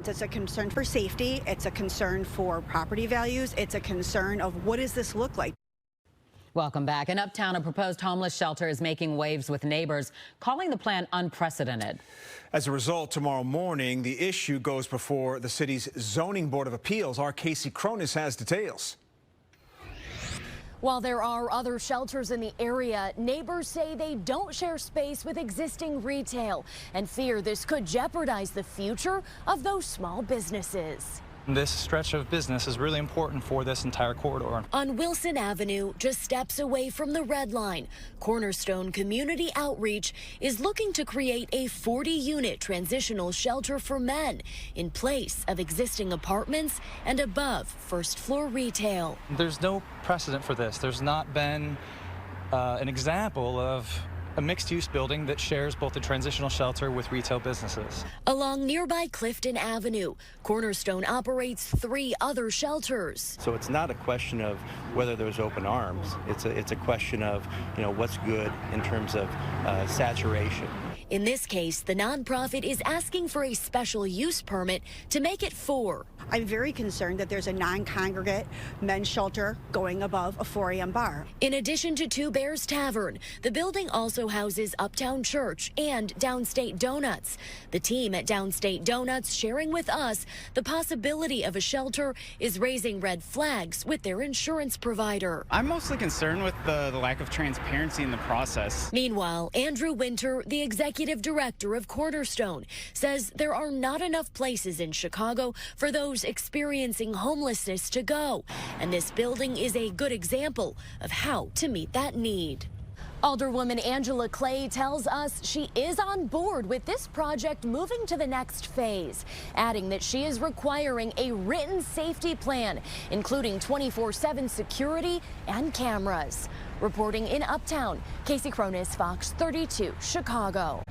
It's a concern for safety. It's a concern for property values. It's a concern of what does this look like? Welcome back. In Uptown, a proposed homeless shelter is making waves with neighbors, calling the plan unprecedented. As a result, tomorrow morning, the issue goes before the city's Zoning Board of Appeals. Our Casey Cronus has details. While there are other shelters in the area, neighbors say they don't share space with existing retail and fear this could jeopardize the future of those small businesses. This stretch of business is really important for this entire corridor. On Wilson Avenue, just steps away from the Red Line, Cornerstone Community Outreach is looking to create a 40-unit transitional shelter for men in place of existing apartments and above first-floor retail. There's no precedent for this. There's not been an example of a mixed-use building that shares both a transitional shelter with retail businesses. Along nearby Clifton Avenue, Cornerstone operates 3 other shelters. So it's not a question of whether there's open arms. It's a question of, what's good in terms of saturation. In this case, the nonprofit is asking for a special use permit to make it 4. I'm very concerned that there's a non-congregate men's shelter going above a 4 a.m. bar. In addition to Two Bears Tavern, the building also houses Uptown Church and Downstate Donuts. The team at Downstate Donuts sharing with us the possibility of a shelter is raising red flags with their insurance provider. I'm mostly concerned with the lack of transparency in the process. Meanwhile, Andrew Winter, the executive director of Cornerstone, says there are not enough places in Chicago for those experiencing homelessness to go, and this building is a good example of how to meet that need. Alderwoman Angela Clay tells us she is on board with this project moving to the next phase, adding that she is requiring a written safety plan, including 24/7 security and cameras. Reporting in Uptown, Casey Cronus, Fox 32, Chicago.